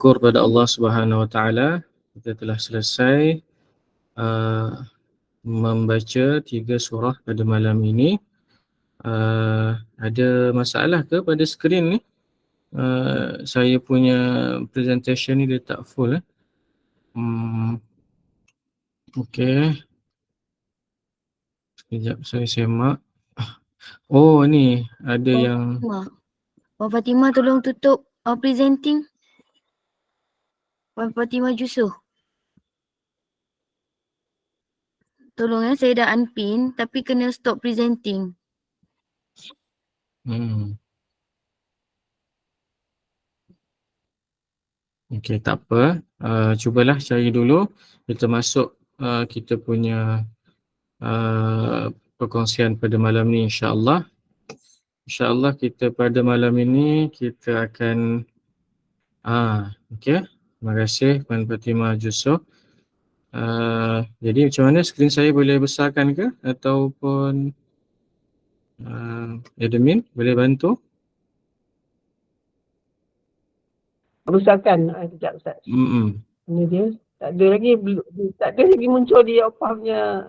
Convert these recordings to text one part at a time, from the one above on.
Syukur pada Allah Subhanahu Wa Taala, kita telah selesai membaca 3 surah pada malam ini. Ada masalah ke pada skrin ni? Saya punya presentation ni dia tak full. Okey. Sekejap saya semak. Oh ni ada yang Puan Fatimah tolong tutup presenting. Puan Fatimah Jusuh. Tolong ya, saya dah unpin tapi kena stop presenting. Okey, tak apa. Cubalah cari dulu. Kita masuk kita punya perkongsian pada malam ni insya-Allah. InsyaAllah kita pada malam ini kita akan okey. Terima kasih Puan Fatimah Jusuh. Jadi macam mana skrin saya boleh besarkan ke ataupun admin boleh bantu? Besarkan sekejap Ustaz. Ini dia. Tak ada lagi muncul di Opah punya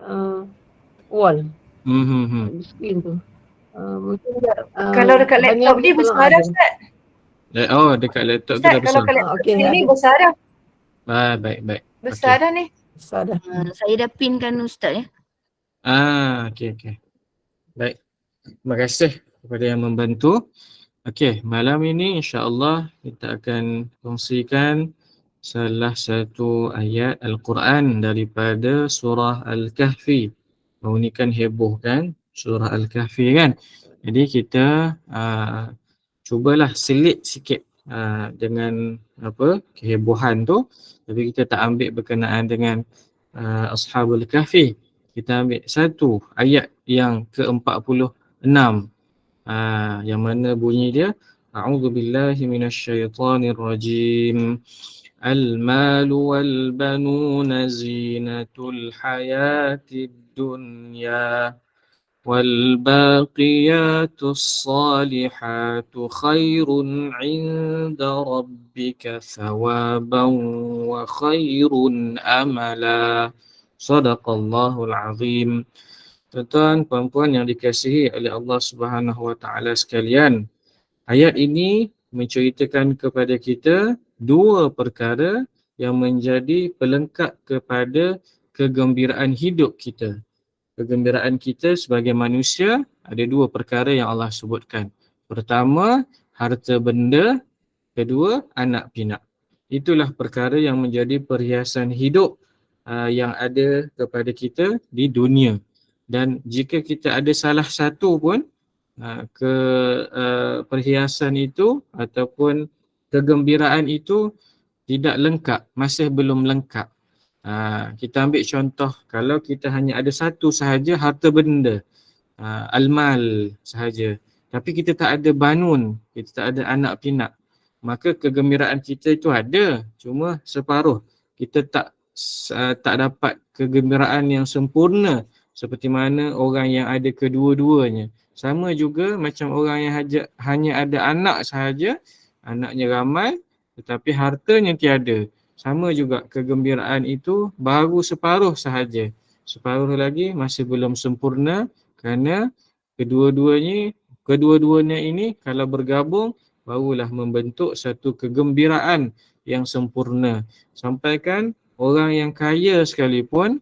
wall. Di skrin tu. Mungkin Kalau dekat laptop ni besar dah Ustaz. Dekat laptop tu dah besar. Kalau kat laptop ni besar dah. Baik. Besar dah ni. Besar dah. Saya dah pinkan Ustaz ya. Okey. Baik. Terima kasih kepada yang membantu. Okey, malam ini insya-Allah kita akan kongsikan salah satu ayat Al-Quran daripada surah Al-Kahfi. Ini kan heboh kan, surah Al-Kahfi kan. Jadi kita cubalah selit sikit dengan kehebohan tu, tapi kita tak ambil berkenaan dengan Ashabul Kahfi. Kita ambil satu ayat yang ke-46 yang mana bunyi dia A'udzubillahi minasyaitonirrajim. Al-malu wal-banuna zinatul hayatid dunya wal-baqiyatus salihatu khairun 'inda rabbika thawaban wa khairun amala. Sadaqallahul azim. Tuan-tuan, puan-puan yang dikasihi oleh Allah Subhanahu Wa Taala sekalian, ayat ini menceritakan kepada kita dua perkara yang menjadi pelengkap kepada kegembiraan hidup kita. Kegembiraan kita sebagai manusia ada dua perkara yang Allah sebutkan. Pertama, harta benda. Kedua, anak pinak. Itulah perkara yang menjadi perhiasan hidup yang ada kepada kita di dunia. Dan jika kita ada salah satu pun perhiasan itu ataupun kegembiraan itu tidak lengkap, masih belum lengkap. Kita ambil contoh, kalau kita hanya ada satu sahaja harta benda, al-mal sahaja, tapi kita tak ada banun, kita tak ada anak pinak, maka kegembiraan kita itu ada, cuma separuh. Kita tak dapat kegembiraan yang sempurna seperti mana orang yang ada kedua-duanya. Sama juga macam orang yang hanya ada anak sahaja, anaknya ramai tetapi hartanya tiada. Sama juga kegembiraan itu baru separuh sahaja. Separuh lagi masih belum sempurna kerana kedua-duanya ini kalau bergabung barulah membentuk satu kegembiraan yang sempurna. Sampaikan orang yang kaya sekalipun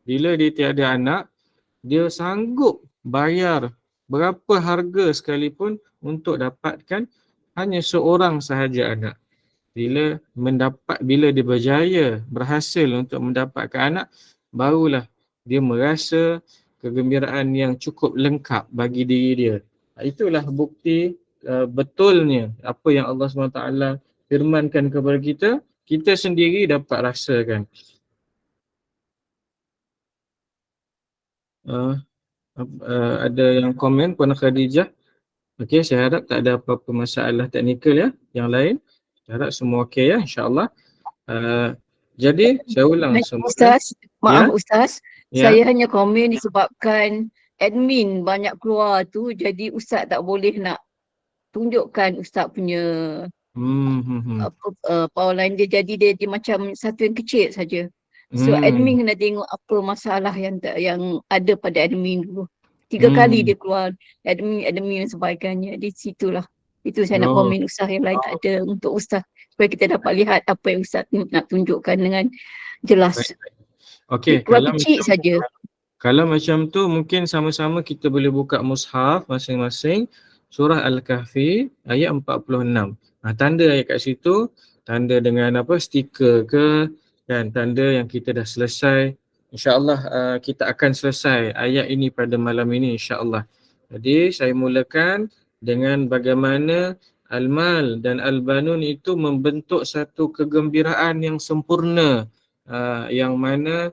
bila dia tiada anak, dia sanggup bayar berapa harga sekalipun untuk dapatkan hanya seorang sahaja anak. Bila dia berjaya, berhasil untuk mendapatkan anak, barulah dia merasa kegembiraan yang cukup lengkap bagi diri dia. Itulah bukti betulnya apa yang Allah SWT firmankan kepada kita, kita sendiri dapat rasakan. Ada yang komen Puan Khadijah. Okey, saya harap tak ada apa-apa masalah teknikal ya. Yang lain, saya harap semua okey ya, insya-Allah. Jadi saya ulang semula. Ustaz, maaf Ustaz, saya hanya komen disebabkan admin banyak keluar tu, jadi Ustaz tak boleh nak tunjukkan Ustaz punya power line dia, jadi dia macam satu yang kecil saja. So admin kena tengok apa masalah yang ada pada admin dulu. 3 kali dia keluar admin sebagainya di situlah. Itu saya nak komen, ustaz yang lain tak ada, untuk ustaz supaya kita dapat lihat apa yang ustaz nak tunjukkan dengan jelas. Okey, Keluar kecil saja. Kalau macam tu mungkin sama-sama kita boleh buka mushaf masing-masing surah Al-Kahfi ayat 46. Tanda ayat kat situ, tanda dengan stiker ke, kan, tanda yang kita dah selesai. InsyaAllah kita akan selesai ayat ini pada malam ini insyaAllah. Jadi saya mulakan dengan bagaimana Al-Mal dan Al-Banun itu membentuk satu kegembiraan yang sempurna, yang mana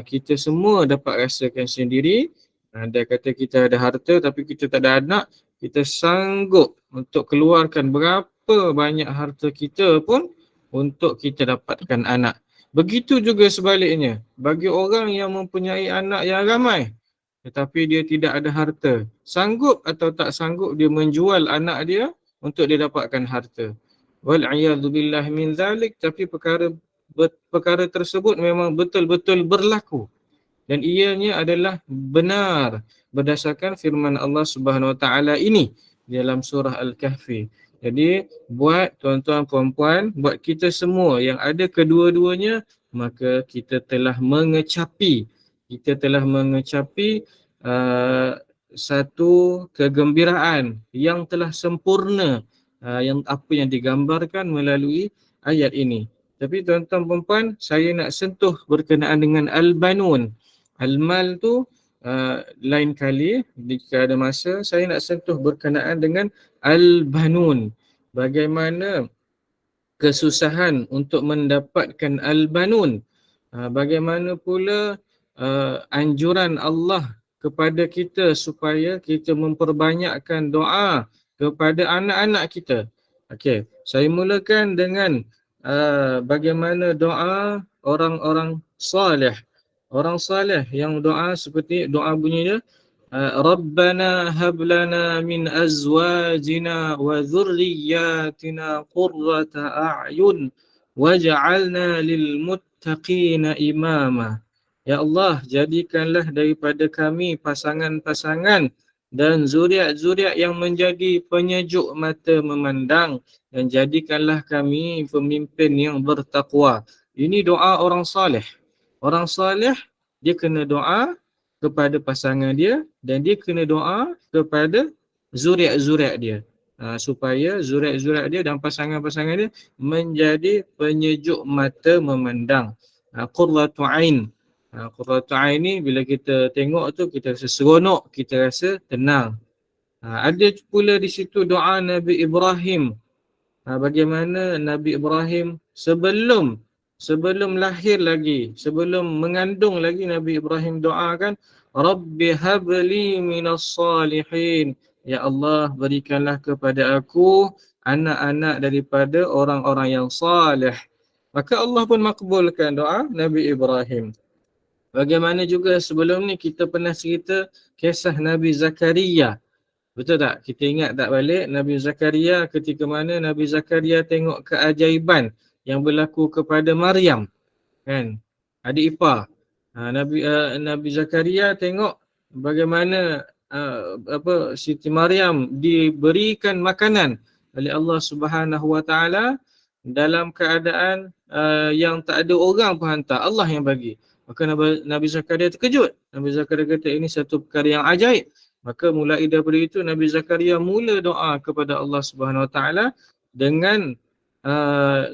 kita semua dapat rasakan sendiri. Dia kata kita ada harta tapi kita tak ada anak, kita sanggup untuk keluarkan berapa banyak harta kita pun untuk kita dapatkan anak. Begitu juga sebaliknya, bagi orang yang mempunyai anak yang ramai tetapi dia tidak ada harta, sanggup atau tak sanggup dia menjual anak dia untuk dia dapatkan harta. Wal'iyadzubillah min zalik, tapi perkara tersebut memang betul-betul berlaku dan ianya adalah benar berdasarkan firman Allah Subhanahu Wa Taala ini dalam surah Al-Kahfi. Jadi buat tuan-tuan puan-puan, buat kita semua yang ada kedua-duanya, maka kita telah mengecapi satu kegembiraan yang telah sempurna, yang apa yang digambarkan melalui ayat ini. Tapi tuan-tuan puan-puan, saya nak sentuh berkenaan dengan Al-Banun. Al-Mal tu lain kali jika ada masa saya nak sentuh berkenaan dengan Al-Banun. Bagaimana kesusahan untuk mendapatkan Al-Banun. Bagaimana pula anjuran Allah kepada kita supaya kita memperbanyakkan doa kepada anak-anak kita. Okey, saya mulakan dengan bagaimana doa orang-orang salih. Orang salih yang doa seperti doa bunyinya, Rabbana hablana min azwajina wa dhurriyyatina qurrata a'yun waj'alna lil muttaqina imama. Ya Allah, jadikanlah daripada kami pasangan-pasangan dan zuriat-zuriat yang menjadi penyejuk mata memandang, dan jadikanlah kami pemimpin yang bertakwa. Ini doa orang salih. Orang salih dia kena doa kepada pasangan dia dan dia kena doa kepada zuriat-zuriat dia, supaya zuriat-zuriat dia dan pasangan-pasangan dia menjadi penyejuk mata memandang. Qurratu ain. Qurratu ain ni bila kita tengok tu kita rasa seronok, kita rasa tenang. Ada pula di situ doa Nabi Ibrahim. Bagaimana Nabi Ibrahim sebelum lahir lagi, sebelum mengandung lagi, Nabi Ibrahim doakan, Rabbi habli minas salihin. Ya Allah, berikanlah kepada aku anak-anak daripada orang-orang yang salih. Maka Allah pun makbulkan doa Nabi Ibrahim. Bagaimana juga sebelum ni kita pernah cerita kisah Nabi Zakaria. Betul tak? Kita ingat tak balik Nabi Zakaria, ketika mana Nabi Zakaria tengok keajaiban yang berlaku kepada Maryam, kan, adik ipar. Nabi Zakaria tengok bagaimana Siti Maryam diberikan makanan oleh Allah Subhanahu Wa Taala dalam keadaan yang tak ada orang pun hantar, Allah yang bagi. Maka Nabi Zakaria terkejut. Nabi Zakaria kata ini satu perkara yang ajaib. Maka mulai daripada itu Nabi Zakaria mula doa kepada Allah Subhanahu Wa Taala dengan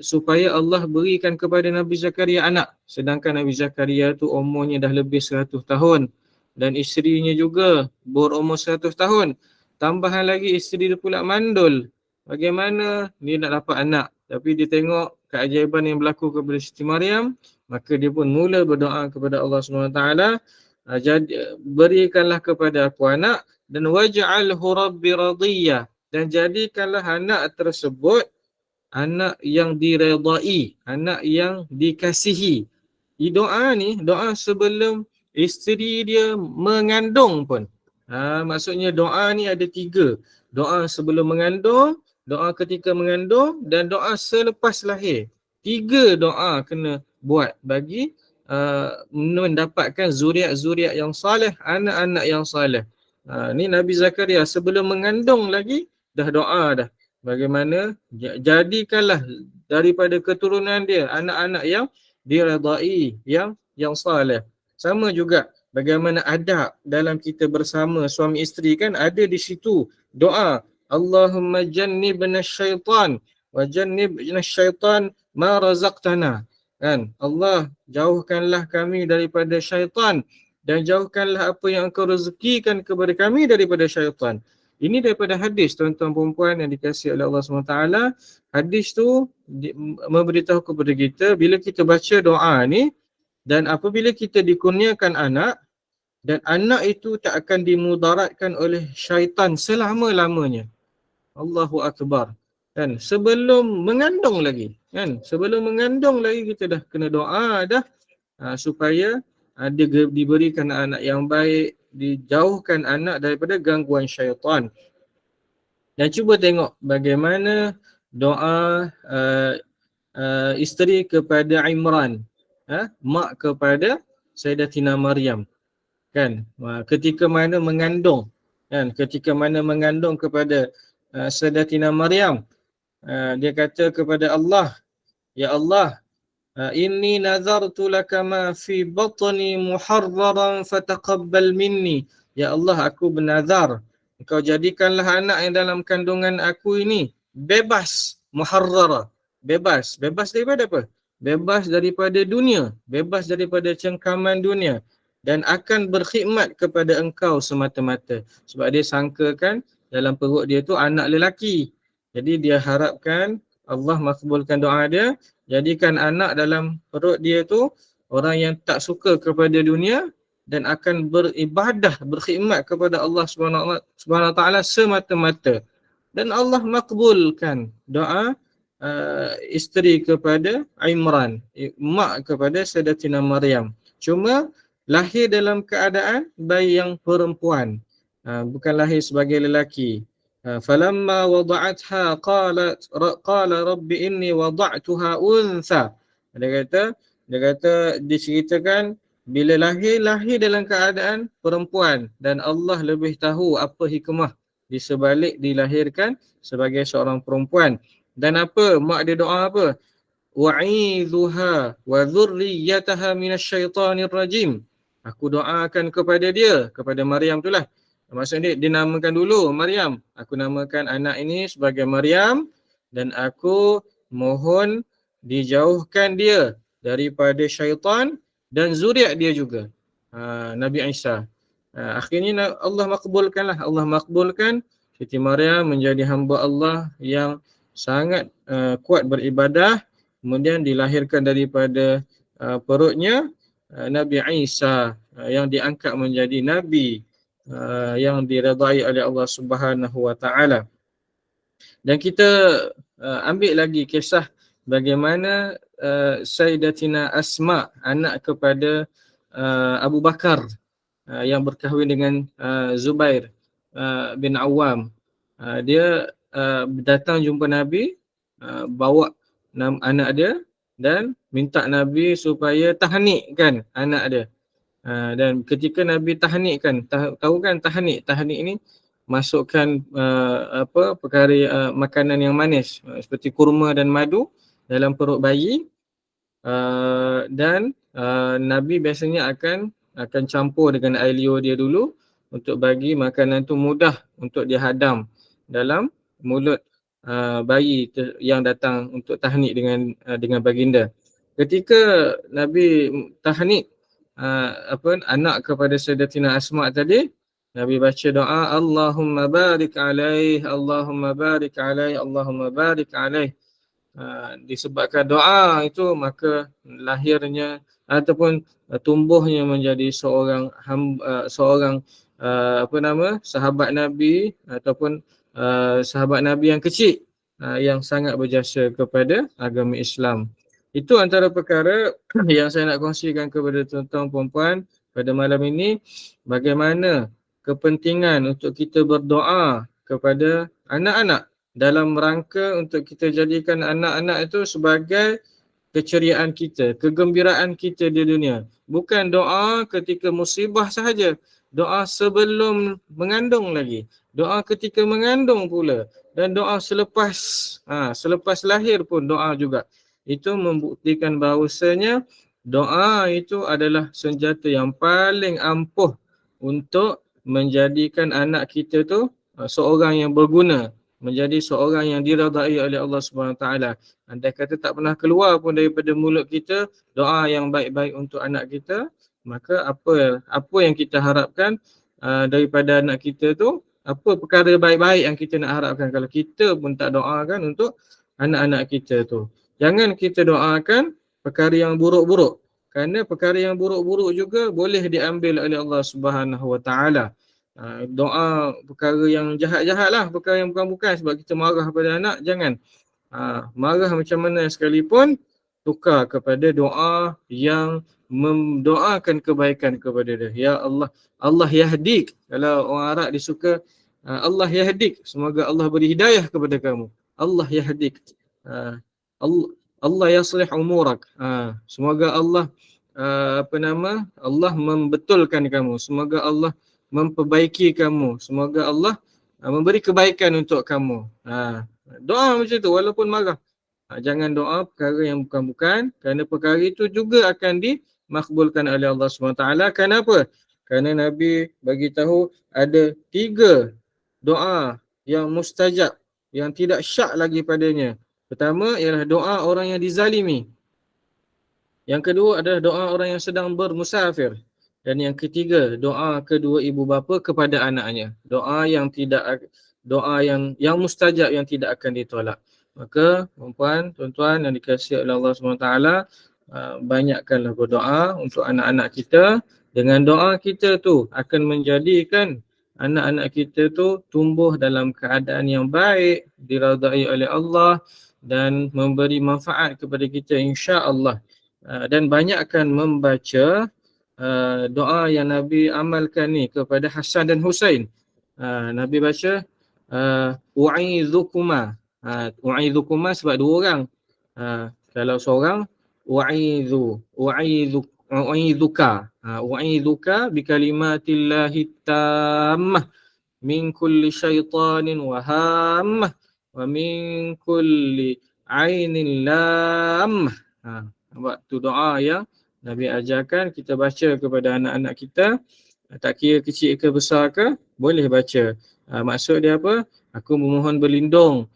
supaya Allah berikan kepada Nabi Zakaria anak. Sedangkan Nabi Zakaria tu umurnya dah lebih 100 tahun dan isterinya juga berumur 100 tahun. Tambahan lagi isteri dia pula mandul. Bagaimana dia nak dapat anak? Tapi dia tengok keajaiban yang berlaku kepada Siti Maryam, maka dia pun mula berdoa kepada Allah SWT, berikanlah kepada aku anak dan waj'alhu rabbi radiyah, dan jadikanlah anak tersebut anak yang diredai, anak yang dikasihi. Doa ni, doa sebelum isteri dia mengandung pun. Maksudnya doa ni ada 3. Doa sebelum mengandung, doa ketika mengandung dan doa selepas lahir. 3 doa kena buat bagi mendapatkan zuriat-zuriat yang saleh, anak-anak yang saleh. Ni Nabi Zakaria sebelum mengandung lagi dah doa dah. Bagaimana jadikanlah daripada keturunan dia anak-anak yang diredai, yang saleh. Sama juga bagaimana adab dalam kita bersama suami isteri kan ada di situ doa Allahumma jannibna syaitan wa jannibna syaitan ma razaqtana. Kan? Allah jauhkanlah kami daripada syaitan dan jauhkanlah apa yang engkau rezekikan kepada kami daripada syaitan. Ini daripada hadis tuan-tuan perempuan yang dikasihi oleh Allah SWT. Hadis tu memberitahu kepada kita bila kita baca doa ni dan apabila kita dikurniakan anak dan anak itu tak akan dimudaratkan oleh syaitan selama-lamanya. Allahu Akbar. Kan sebelum mengandung lagi, kan sebelum mengandung lagi kita dah kena doa dah supaya diberikan anak yang baik, dijauhkan anak daripada gangguan syaitan. Dan cuba tengok bagaimana doa isteri kepada Imran, mak kepada Sayyidatina Maryam. Kan ketika mana mengandung, kan ketika mana mengandung kepada Sayyidatina Maryam, dia kata kepada Allah, ya Allah, inni nazartu laka ma fi batni muharraran fataqabbal minni. Ya Allah, aku bernazar engkau jadikanlah anak yang dalam kandungan aku ini bebas, muharrara, bebas daripada apa? Bebas daripada dunia, bebas daripada cengkaman dunia dan akan berkhidmat kepada engkau semata-mata. Sebab dia sangkakan dalam perut dia tu anak lelaki. Jadi dia harapkan Allah makbulkan doa dia, jadikan anak dalam perut dia tu orang yang tak suka kepada dunia dan akan beribadah, berkhidmat kepada Allah Subhanahu Wa Taala semata-mata. Dan Allah makbulkan doa isteri kepada Imran, mak kepada Sayyidatina Maryam. Cuma lahir dalam keadaan bayi yang perempuan, bukan lahir sebagai lelaki. Falamma wada'atha qala rabbi inni wada'tuha untha. Dia kata diceritakan bila lahir dalam keadaan perempuan dan Allah lebih tahu apa hikmah di sebalik dilahirkan sebagai seorang perempuan. Dan apa mak dia doa apa? Wa'idhuha wa dhurriyyataha minasyaitanir rajim. Aku doakan kepada dia, kepada Maryam itulah. Maksudnya dia namakan dulu Maryam. Aku namakan anak ini sebagai Maryam dan aku mohon dijauhkan dia daripada syaitan dan zuriat dia juga. Nabi Isa. Akhirnya Allah makbulkanlah. Allah makbulkan Siti Maryam menjadi hamba Allah yang sangat kuat beribadah. Kemudian dilahirkan daripada perutnya Nabi Isa yang diangkat menjadi Nabi yang diredai oleh Allah Subhanahu Wa Taala. Dan kita ambil lagi kisah bagaimana Sayyidatina Asma, anak kepada Abu Bakar yang berkahwin dengan Zubair bin Awam. Dia datang jumpa Nabi, bawa anak dia dan minta Nabi supaya tahnikkan anak dia. Dan ketika Nabi tahnikkan, tahu kan tahnik ni masukkan perkara makanan yang manis seperti kurma dan madu dalam perut bayi, dan Nabi biasanya akan campur dengan air liur dia dulu untuk bagi makanan tu mudah untuk dihadam dalam mulut bayi yang datang untuk tahnik dengan baginda. Ketika Nabi tahnik anak kepada Sayyidatina Asma tadi, Nabi baca doa Allahumma barik alaih, Allahumma barik alaih, Allahumma barik alaih. Disebabkan doa itu maka lahirnya ataupun tumbuhnya menjadi seorang sahabat Nabi ataupun sahabat Nabi yang kecil yang sangat berjasa kepada agama Islam. Itu antara perkara yang saya nak kongsikan kepada tuan-tuan perempuan pada malam ini, bagaimana kepentingan untuk kita berdoa kepada anak-anak dalam rangka untuk kita jadikan anak-anak itu sebagai keceriaan kita, kegembiraan kita di dunia. Bukan doa ketika musibah sahaja. Doa sebelum mengandung lagi. Doa ketika mengandung pula. Dan doa selepas lahir pun doa juga. Itu membuktikan bahawasanya doa itu adalah senjata yang paling ampuh untuk menjadikan anak kita tu seorang yang berguna, menjadi seorang yang diridai oleh Allah Subhanahu Taala. Andai kata tak pernah keluar pun daripada mulut kita doa yang baik-baik untuk anak kita, maka apa yang kita harapkan daripada anak kita tu, apa perkara baik-baik yang kita nak harapkan kalau kita pun tak doakan untuk anak-anak kita tu. Jangan kita doakan perkara yang buruk-buruk. Kerana perkara yang buruk-buruk juga boleh diambil oleh Allah Subhanahu Wa Taala. Doa perkara yang jahat-jahat lah, perkara yang bukan-bukan sebab kita marah pada anak, jangan. Marah macam mana sekalipun, tukar kepada doa yang mendoakan kebaikan kepada dia. Ya Allah, Allah yahdik. Kalau orang Arab dia suka Allah yahdik, semoga Allah beri hidayah kepada kamu. Allah yahdik. Allah yaslih umurak. Semoga Allah Allah membetulkan kamu. Semoga Allah memperbaiki kamu. Semoga Allah memberi kebaikan untuk kamu. Doa macam tu walaupun marah. Jangan doa perkara yang bukan-bukan, kerana perkara itu juga akan dimakbulkan oleh Allah SWT. Kenapa? Kerana Nabi bagi tahu ada 3 doa yang mustajab, yang tidak syak lagi padanya. Pertama ialah doa orang yang dizalimi. Yang kedua adalah doa orang yang sedang bermusafir. Dan yang ketiga, doa kedua ibu bapa kepada anaknya. Doa yang yang mustajab, yang tidak akan ditolak. Maka puan-puan, tuan-tuan yang dikasihi oleh Allah SWT, banyakkanlah berdoa untuk anak-anak kita. Dengan doa kita tu akan menjadikan anak-anak kita tu tumbuh dalam keadaan yang baik, diridai oleh Allah dan memberi manfaat kepada kita insya-Allah. Dan banyakkan membaca doa yang Nabi amalkan ni kepada Hasan dan Husain. Nabi baca u'idhukuma. U'idhukuma sebab 2 orang. Kalau seorang u'idhuka bikalimatillahi tammah min kulli syaitanin wa hammah wa min kulli ainin lammah. Waktu doa yang Nabi ajarkan kita baca kepada anak-anak kita, tak kira kecil ke besar ke, boleh baca. Maksud dia apa? Aku memohon berlindung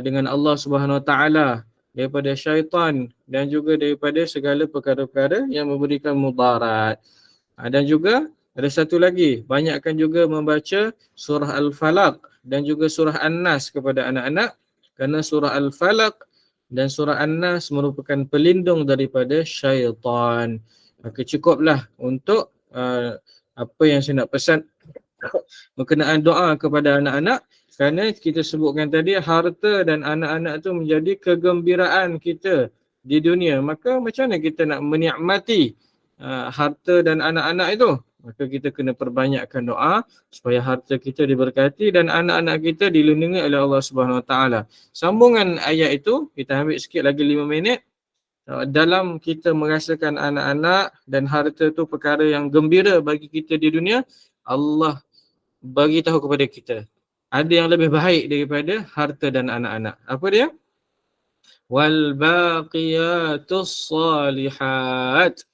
dengan Allah Subhanahu Wa Taala daripada syaitan dan juga daripada segala perkara-perkara yang memberikan mudarat. Dan juga ada satu lagi, banyakkan juga membaca surah Al-Falaq dan juga surah An-Nas kepada anak-anak, kerana surah Al-Falaq dan surah An-Nas merupakan pelindung daripada syaitan. Maka cukuplah untuk apa yang saya nak pesan berkenaan doa kepada anak-anak, kerana kita sebutkan tadi harta dan anak-anak tu menjadi kegembiraan kita di dunia. Maka macam mana kita nak menikmati harta dan anak-anak itu? Maka kita kena perbanyakkan doa supaya harta kita diberkati dan anak-anak kita dilindungi oleh Allah Subhanahu Wa Taala. Sambungan ayat itu kita ambil sikit lagi 5 minit. Dalam kita merasakan anak-anak dan harta tu perkara yang gembira bagi kita di dunia, Allah bagi tahu kepada kita ada yang lebih baik daripada harta dan anak-anak. Apa dia? Wal baqiyatus salihat.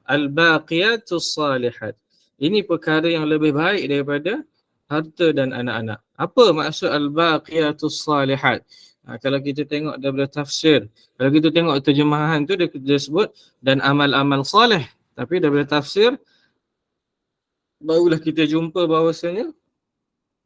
Al-baqiyatus salihat. Ini perkara yang lebih baik daripada harta dan anak-anak. Apa maksud al-baqiyatus salihat? Kalau kita tengok daripada tafsir, kalau kita tengok terjemahan tu dia sebut dan amal-amal soleh. Tapi daripada tafsir barulah kita jumpa bahawasanya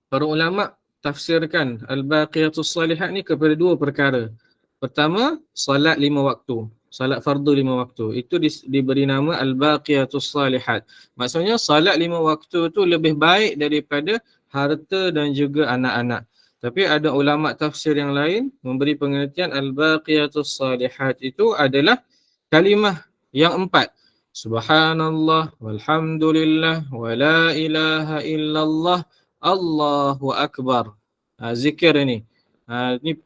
para ulama tafsirkan al-baqiyatus salihat ni kepada 2 perkara. Pertama, salat 5 waktu. Salat fardu 5 waktu. Itu diberi nama al-baqiyatus salihat. Maksudnya salat 5 waktu tu lebih baik daripada harta dan juga anak-anak. Tapi ada ulama tafsir yang lain memberi pengertian al-baqiyatus salihat itu adalah kalimah yang 4. Subhanallah walhamdulillah wa la ilaha illallah Allahu akbar. Zikir ini. Ni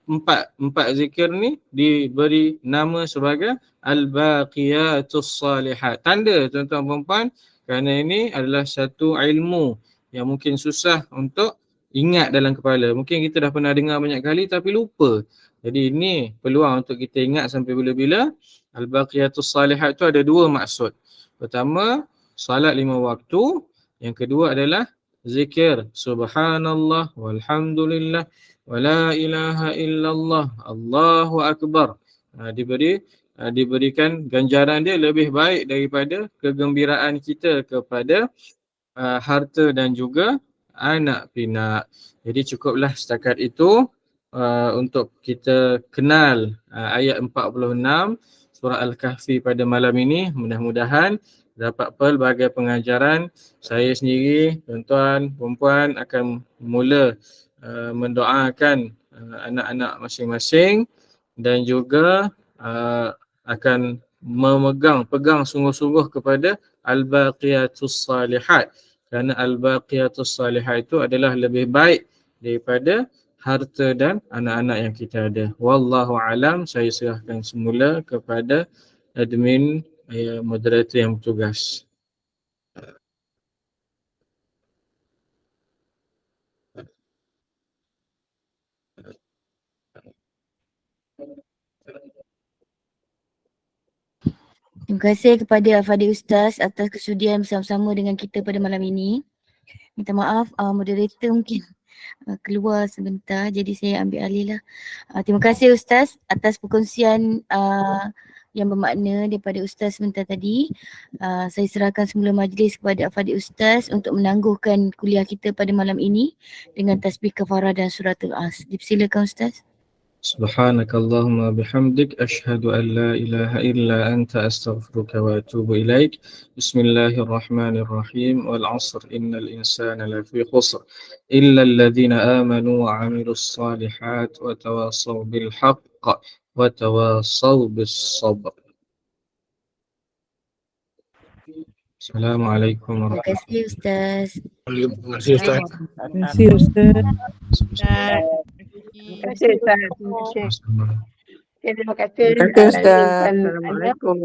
empat zikir ni diberi nama sebagai Al-Baqiyatus Salihat. Tanda tuan-tuan perempuan kerana ini adalah satu ilmu yang mungkin susah untuk ingat dalam kepala. Mungkin kita dah pernah dengar banyak kali tapi lupa. Jadi ini peluang untuk kita ingat sampai bila-bila. Al-Baqiyatus Salihat tu ada dua maksud. Pertama, salat 5 waktu. Yang kedua adalah zikir subhanallah walhamdulillah wala ilaha illallah Allahu akbar. Diberikan ganjaran dia lebih baik daripada kegembiraan kita kepada harta dan juga anak pinak. Jadi cukuplah setakat itu untuk kita kenal ayat 46 surah Al-Kahfi pada malam ini. Mudah-mudahan dapat pelbagai pengajaran. Saya sendiri, tuan-tuan, perempuan akan mula mendoakan anak-anak masing-masing dan juga akan pegang sungguh-sungguh kepada Al-Baqiyatus Salihat. Kerana Al-Baqiyatus Salihat itu adalah lebih baik daripada harta dan anak-anak yang kita ada. Wallahu alam, saya serahkan semula kepada admin moderator yang bertugas. Terima kasih kepada Al-Fadhil Ustaz atas kesudian bersama-sama dengan kita pada malam ini. Minta maaf, moderator mungkin keluar sebentar, jadi saya ambil alih lah. Terima kasih Ustaz atas perkongsian yang bermakna daripada Ustaz sebentar tadi. Saya serahkan semula majlis kepada Al-Fadhil Ustaz untuk menangguhkan kuliah kita pada malam ini dengan tasbih kafarah dan suratul As. Dipersilakan Ustaz. Subhanakallahumma bihamdik asyhadu an la ilaha illa anta astaghfiruka wa atubu ilaik. Bismillahirrahmanirrahim. Wal 'asr innal insana lafi khusr illa alladhina amanu wa 'amilus salihat wa tawassaw bil haqq wa tawassaw bis sabr. Assalamualaikum Terima kasih Ustaz. Terima kasih Ustaz. Terima kasih Ustaz. Terima kasih Ustaz. warahmatullahi wabarakatuh. Terima kasih. Terima kasih Ustaz. Assalamualaikum.